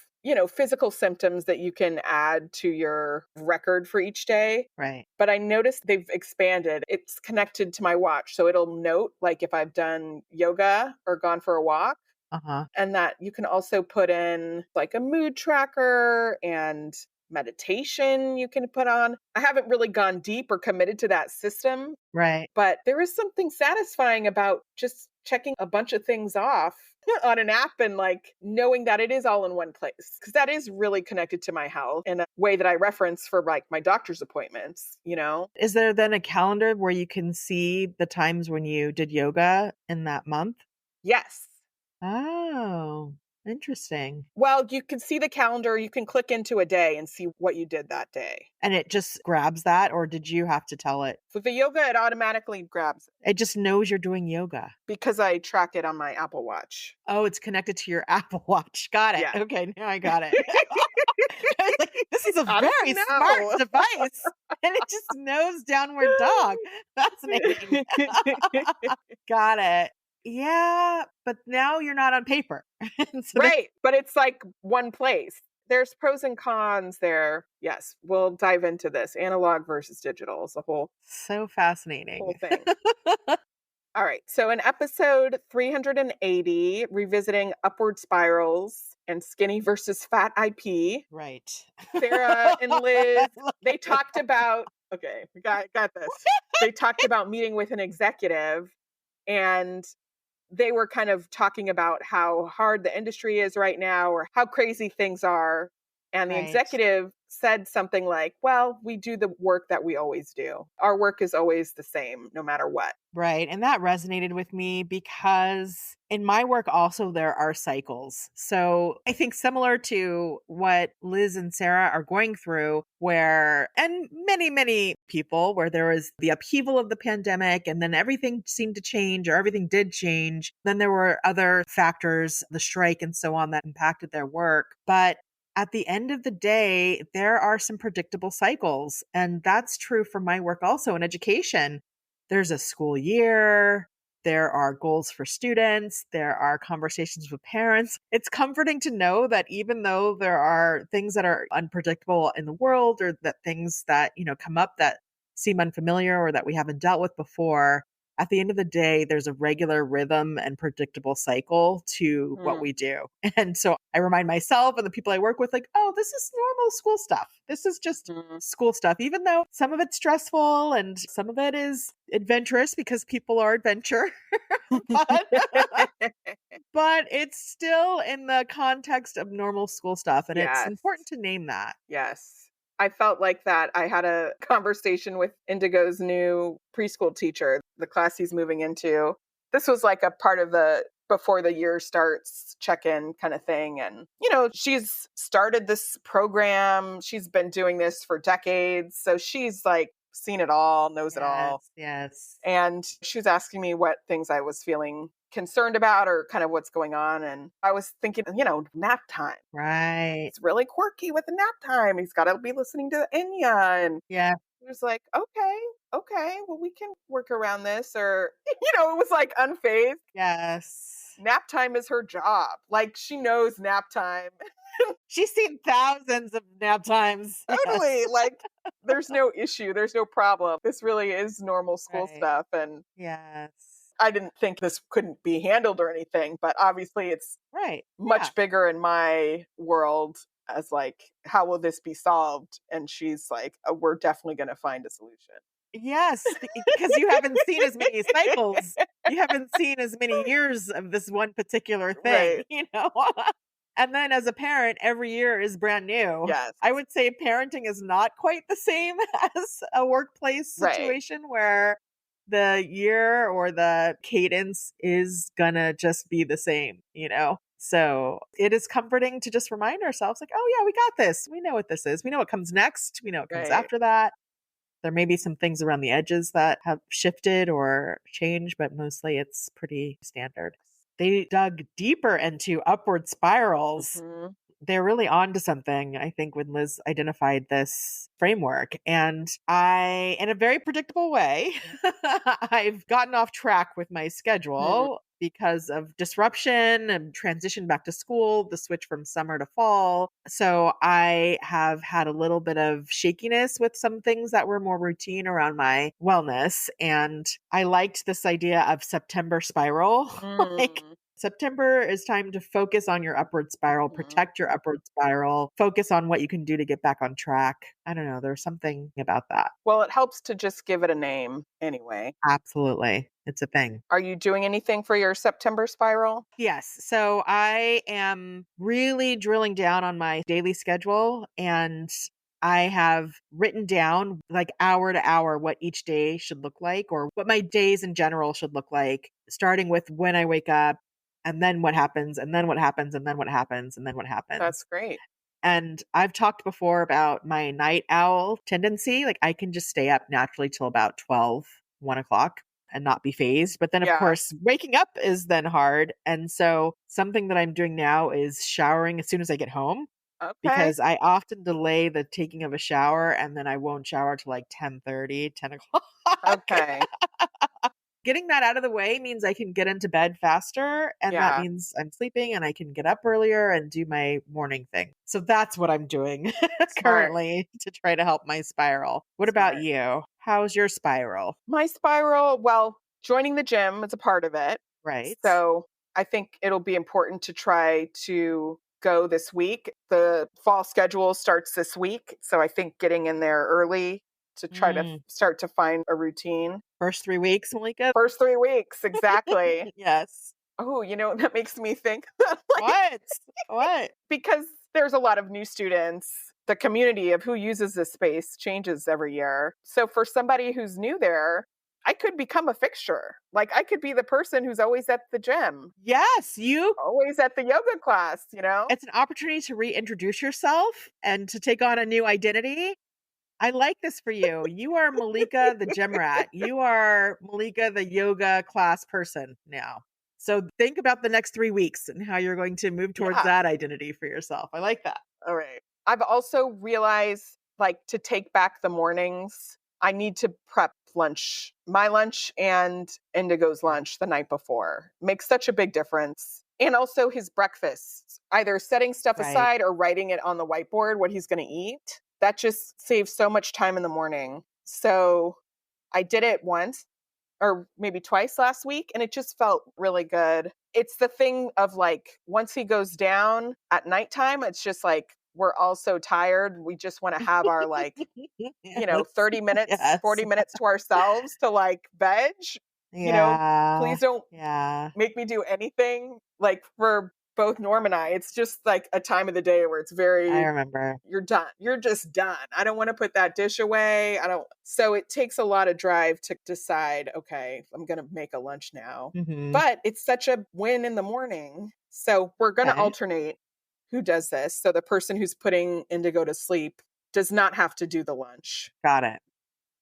physical symptoms that you can add to your record for each day. Right. But I noticed they've expanded. It's connected to my watch. So it'll note like if I've done yoga or gone for a walk. Uh-huh. And that you can also put in like a mood tracker and meditation you can put on. I haven't really gone deep or committed to that system, Right. but there is something satisfying about just checking a bunch of things off on an app and like knowing that it is all in one place, because that is really connected to my health in a way that I reference for like my doctor's appointments, Is there then a calendar where you can see the times when you did yoga in that month? Yes. Oh, interesting. Well, you can see the calendar, you can click into a day and see what you did that day. And it just grabs that, or did you have to tell it? For the yoga, it automatically grabs it It just knows you're doing yoga. because I track it on my Apple Watch. Oh, it's connected to your Apple Watch. Got it. Yeah. Okay, now I got it. I was like, this is a How did very you know? smart device. And it just knows downward dog. Fascinating. Got it. Yeah, but now you're not on paper. So Right. But it's like one place. There's pros and cons there. Yes, we'll dive into this. Analog versus digital is a so whole fascinating. thing. All right. So in episode 380, revisiting upward spirals and skinny versus fat IP, Right. Sarah and Liz, they Like, talked about, okay, we got this. They talked about meeting with an executive, and they were kind of talking about how hard the industry is right now or how crazy things are. And the right. executive said something like, well, we do the work that we always do. Our work is always the same, no matter what. Right. And that resonated with me because in my work, also, there are cycles. So I think similar to what Liz and Sarah are going through, where, and many, many people, where there was the upheaval of the pandemic and then everything seemed to change or everything did change. Then there were other factors, the strike and so on, that impacted their work. But at the end of the day, there are some predictable cycles. And that's true for my work also in education. There's a school year, there are goals for students, there are conversations with parents. It's comforting to know that even though there are things that are unpredictable in the world or that things that, come up that seem unfamiliar or that we haven't dealt with before, at the end of the day, there's a regular rhythm and predictable cycle to what Mm, we do. And so I remind myself and the people I work with, like, oh, this is normal school stuff. This is just mm. school stuff, even though some of it's stressful and some of it is adventurous because people are adventure. but, but it's still in the context of normal school stuff. And it's Yes. important to name that. Yes. I felt like that. I had a conversation with Indigo's new preschool teacher, the class he's moving into. This was like a part of the before the year starts check in kind of thing. And, she's started this program. She's been doing this for decades. So she's like seen it all, knows it all. Yes, yes. And she was asking me what things I was feeling concerned about or kind of what's going on. And I was thinking, nap time. Right. It's really quirky with the nap time. He's got to be listening to Enya. And Yeah. he was like, okay, well, we can work around this. Or, it was like unfazed. Yes. Nap time is her job. Like she knows nap time. She's seen thousands of nap times. Totally. Yes. Like there's no issue. There's no problem. This really is normal school Right. stuff. And Yes. I didn't think this couldn't be handled or anything, but obviously it's Right. much Yeah. bigger in my world as like, how will this be solved? And she's like, we're definitely going to find a solution. Yes, because you haven't seen as many cycles. You haven't seen as many years of this one particular thing, Right. And then as a parent, every year is brand new. Yes. I would say parenting is not quite the same as a workplace Right. situation where the year or the cadence is gonna just be the same. So it is comforting to just remind ourselves, like, oh, yeah, we got this. We know what this is. We know what comes next. We know what comes Right. after that. There may be some things around the edges that have shifted or changed, but mostly it's pretty standard. They dug deeper into upward spirals. Mhm. They're really on to something, I think, when Liz identified this framework. And in a very predictable way, I've gotten off track with my Mhm. schedule because of disruption and transition back to school, the switch from summer to fall. So I have had a little bit of shakiness with some things that were more routine around my wellness. And I liked this idea of September spiral. Like, Mm. September is time to focus on your upward spiral, Mhm. protect your upward spiral, focus on what you can do to get back on track. I don't know. There's something about that. Well, it helps to just give it a name anyway. Absolutely. It's a thing. Are you doing anything for your September spiral? Yes. So I am really drilling down on my daily schedule, and I have written down like hour to hour what each day should look like or what my days in general should look like, starting with when I wake up and then what happens and then what happens and then what happens and then what happens. That's great. And I've talked before about my night owl tendency. Like I can just stay up naturally till about 12, 1 o'clock and not be phased. But then, of Yeah. course, waking up is then hard. And so something that I'm doing now is showering as soon as I get home Okay. because I often delay the taking of a shower and then I won't shower till like 10:30, 10 o'clock. Okay. getting that out of the way means I can get into bed faster. And that Yeah, means I'm sleeping and I can get up earlier and do my morning thing. So that's what I'm doing smart, currently to try to help my spiral. What about smart. you? How's your spiral? My spiral, well, joining the gym is a part of it. Right. So I think it'll be important to try to go this week. The fall schedule starts this week. So I think getting in there early to try to Mm. start to find a routine. First 3 weeks, Malika? First 3 weeks, exactly. Yes. Oh, that makes me think What? What? because there's a lot of new students. The community of who uses this space changes every year. So for somebody who's new there, I could become a fixture. Like I could be the person who's always at the gym, Yes, always at the yoga class. it's an opportunity to reintroduce yourself and to take on a new identity. I like this for you. You are Malika the gym rat. You are Malika the yoga class person now. So think about the next 3 weeks and how you're going to move towards Yeah. that identity for yourself. I like that. All right. I've also realized like to take back the mornings, I need to prep lunch, my lunch and Indigo's lunch the night before. Makes such a big difference. And also his breakfast, either setting stuff Right. aside or writing it on the whiteboard what he's going to eat. That just saves so much time in the morning. So I did it once or maybe twice last week, and it just felt really good. It's the thing of like, once he goes down at nighttime, it's just like, we're all so tired. We just want to have our like, Yes. 30 minutes, Yes. 40 minutes to ourselves to like veg. Yeah. Please don't Yeah. make me do anything like for both Norm and I. It's just like a time of the day where it's I very, remember. you're done. You're just done. I don't want to put that dish away. So it takes a lot of drive to decide, okay, I'm going to make a lunch now. Mhm. But it's such a win in the morning. So we're going to Okay. alternate who does this. So the person who's putting Indigo to sleep does not have to do the lunch. Got it.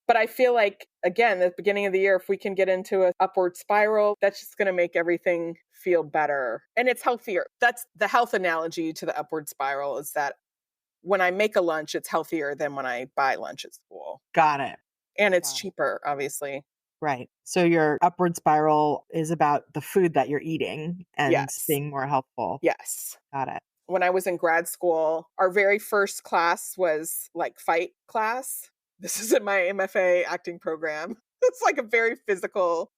But I feel like, again, at the beginning of the year, if we can get into an upward spiral, that's just going to make everything feel better. And it's healthier. That's the health analogy to the upward spiral, is that when I make a lunch, it's healthier than when I buy lunch at school. Got it. And it's Got it. cheaper, obviously. Right. So your upward spiral is about the food that you're eating and Yes. being more healthful. Yes. Got it. When I was in grad school, our very first class was like fight class. This is in my MFA acting program. It's like a very physical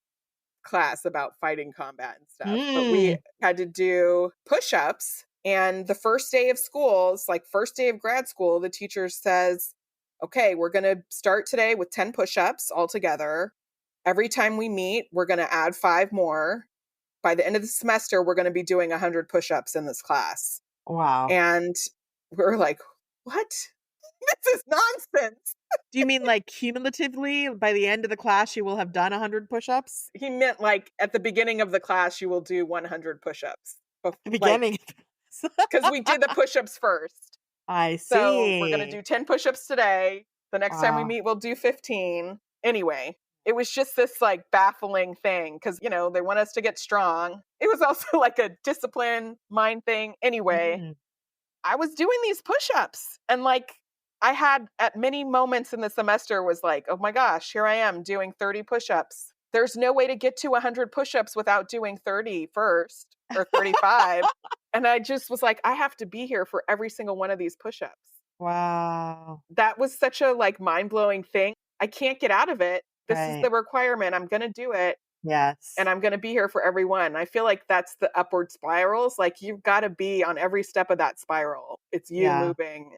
class about fighting combat and stuff. But we had to do push-ups. And the first day of school, it's like first day of grad school, the teacher says, okay, we're going to start today with 10 push-ups all together. Every time we meet, we're going to add 5 more. By the end of the semester, we're going to be doing 100 push-ups in this class. Wow. And we were like, what? This is nonsense. Do you mean like cumulatively by the end of the class you will have done 100 push-ups? He meant like at the beginning of the class, you will do 100 push-ups. The beginning. Because we did the push-ups first. I see. So we're going to do 10 push-ups today. The next time we Wow. meet, we'll do 15. Anyway, it was just this like baffling thing because, they want us to get strong. It was also like a discipline mind thing. Anyway, Mm. I was doing these push-ups and like I had at many moments in the semester was like, oh my gosh, here I am doing 30 push-ups. There's no way to get to 100 push-ups without doing 30 first or 35. And I just was like, I have to be here for every single one of these push-ups. Wow. That was such a like mind-blowing thing. I can't get out of it. This is the requirement. I'm going to do it. Yes. And I'm going to be here for everyone. I feel like that's the upward spirals. Like you've got to be on every step of that spiral. It's you moving,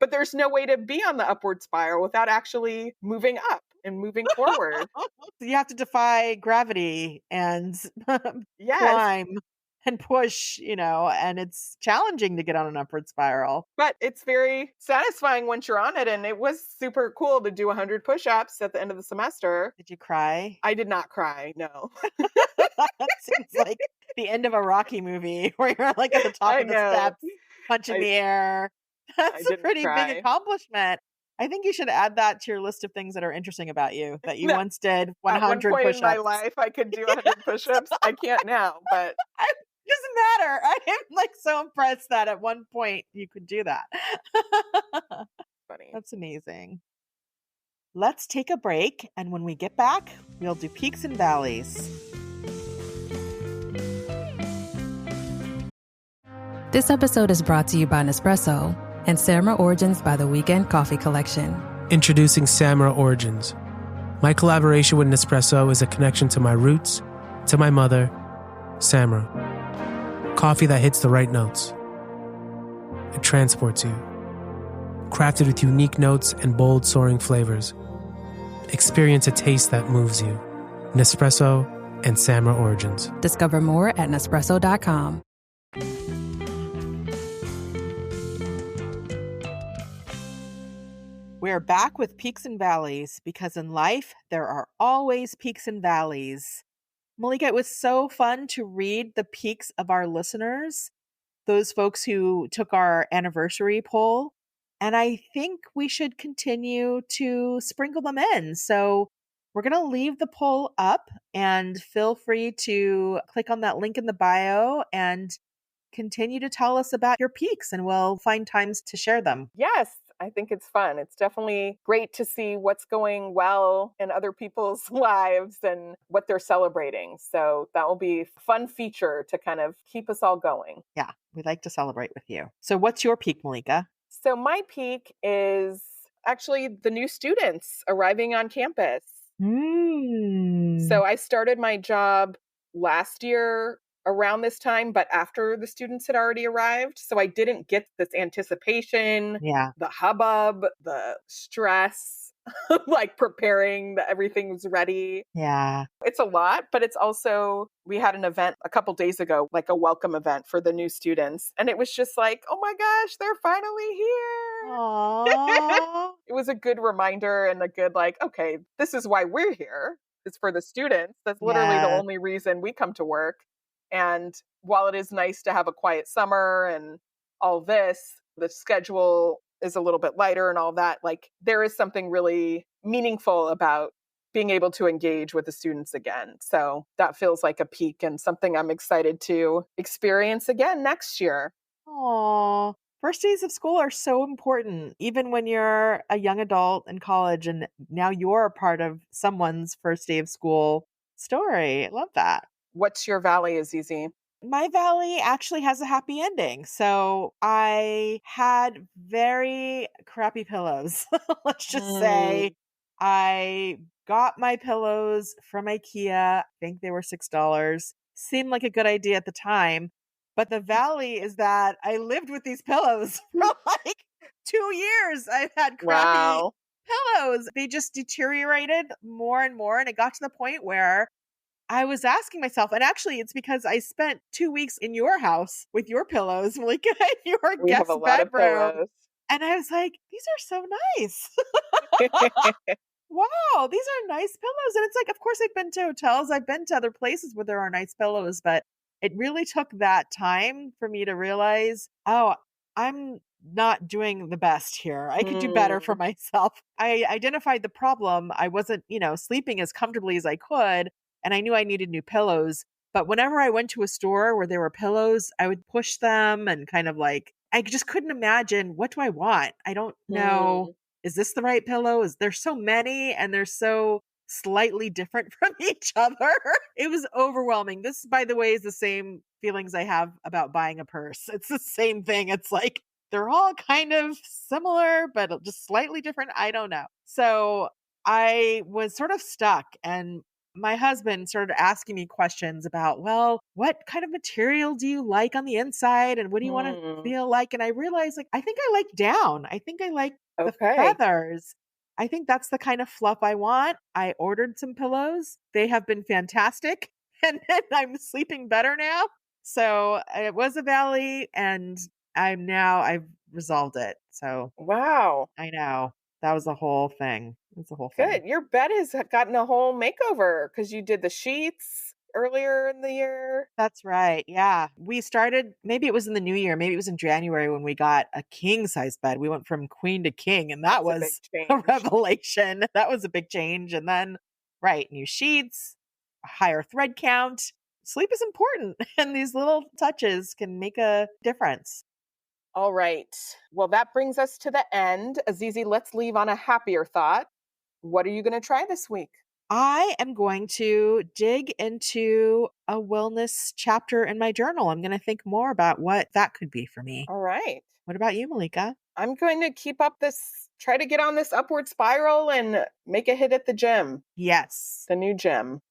but there's no way to be on the upward spiral without actually moving up and moving forward. You have to defy gravity and Yes. climb and push, and it's challenging to get on an upward spiral. But it's very satisfying once you're on it. And it was super cool to do 100 push-ups at the end of the semester. Did you cry? I did not cry, no. That seems like the end of a Rocky movie where you're like at the top I of the know. steps, punching the air. That's a didn't pretty cry. big accomplishment. I think you should add that to your list of things that are interesting about you, that you No. once did At one 100 point push-ups. in my life, I could do 100 push-ups. I can't now, but Doesn't matter. I am like so impressed that at one point you could do that. funny. That's amazing. Let's take a break. And when we get back, We'll do peaks and valleys. This episode is brought to you by Nespresso and Samra Origins by the Weekend Coffee Collection. Introducing Samra Origins. My collaboration with Nespresso is a connection to my roots, to my mother, Samra. Coffee that hits the right notes. It transports you. Crafted with unique notes and bold, soaring flavors. Experience a taste that moves you. Nespresso and Samra Origins. Discover more at Nespresso.com. We're back with peaks and valleys because in life, there are always peaks and valleys. Malika, it was so fun to read the peaks of our listeners, those folks who took our anniversary poll. And I think we should continue to sprinkle them in. So we're going to leave the poll up and feel free to click on that link in the bio and continue to tell us about your peaks, and we'll find times to share them. Yes, I think it's fun. It's definitely great to see what's going well in other people's lives and what they're celebrating. So that will be a fun feature to kind of keep us all going. Yeah, we'd like to celebrate with you. So what's your peak, Malika? So my peak is actually the new students arriving on campus. So I started my job last year around this time, but after the students had already arrived. So I didn't get this anticipation, the hubbub, the stress, like preparing that everything was ready. Yeah. It's a lot, but it's also, we had an event a couple days ago, like a welcome event for the new students. And it was just like, oh my gosh, they're finally here. Aww. It was a good reminder and a good like, okay, this is why we're here. It's for the students. That's literally the only reason we come to work. And while it is nice to have a quiet summer and all this, the schedule is a little bit lighter and all that. Like there is something really meaningful about being able to engage with the students again. So that feels like a peak and something I'm excited to experience again next year. Aww. First days of school are so important, even when you're a young adult in college and now you're a part of someone's first day of school story. I love that. What's your valley, Azizi? My valley actually has a happy ending. So I had very crappy pillows. Let's just say I got my pillows from IKEA. I think they were $6. Seemed like a good idea at the time. But the valley is that I lived with these pillows for like 2 years. I've had crappy pillows. They just deteriorated more and more. And it got to the point where I was asking myself, and actually it's because I spent 2 weeks in your house with your pillows, like in your We guest have a lot of bedroom. pillows. And I was like, these are so nice. Wow, these are nice pillows. And it's like, of course, I've been to hotels. I've been to other places where there are nice pillows, but it really took that time for me to realize, oh, I'm not doing the best here. I could do better for myself. I identified the problem. I wasn't, sleeping as comfortably as I could. And I knew I needed new pillows. But whenever I went to a store where there were pillows, I would push them and kind of like, I just couldn't imagine, what do I want? I don't know. Is this the right pillow? There's so many and they're so slightly different from each other. It was overwhelming. This, by the way, is the same feelings I have about buying a purse. It's the same thing. It's like, they're all kind of similar, but just slightly different. I don't know. So I was sort of stuck, and my husband started asking me questions about, well, what kind of material do you like on the inside? And what do you want to feel like? And I realized, like, I think I like down. I think I like the feathers. I think that's the kind of fluff I want. I ordered some pillows. They have been fantastic. And I'm sleeping better now. So it was a valley, and I've resolved it. So wow. I know. That was the whole thing. It's the whole thing. Good. Your bed has gotten a whole makeover because you did the sheets earlier in the year. That's right. Yeah. We started, maybe it was in the new year, maybe it was in January when we got a king size bed. We went from queen to king, and that was a revelation. That was a big change. And then, new sheets, a higher thread count. Sleep is important, and these little touches can make a difference. All right. Well, that brings us to the end. Azizi, let's leave on a happier thought. What are you going to try this week? I am going to dig into a wellness chapter in my journal. I'm going to think more about what that could be for me. All right. What about you, Malika? I'm going to keep up try to get on this upward spiral and make a hit at the gym, Yes. the new gym.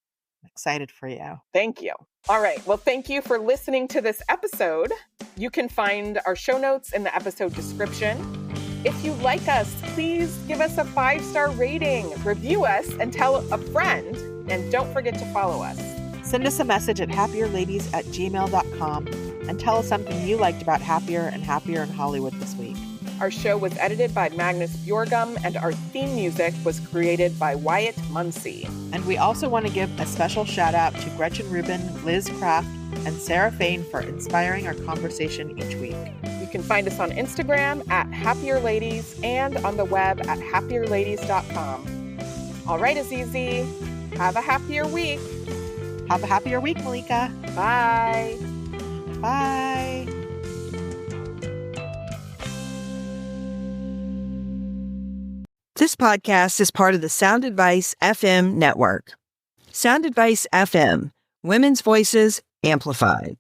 I'm excited for you. Thank you. All right. Well, thank you for listening to this episode. You can find our show notes in the episode description. If you like us, please give us a 5-star rating, review us, and tell a friend. And don't forget to follow us. Send us a message at happierladies@gmail.com and tell us something you liked about Happier and Happier in Hollywood this week. Our show was edited by Magnus Bjorgum, and our theme music was created by Wyatt Muncie. And we also want to give a special shout out to Gretchen Rubin, Liz Kraft, and Sarah Fain for inspiring our conversation each week. You can find us on Instagram at happierladies and on the web at happierladies.com. All right, Azizi, have a happier week. Have a happier week, Malika. Bye. Bye. This podcast is part of the Sound Advice FM network. Sound Advice FM, women's voices amplified.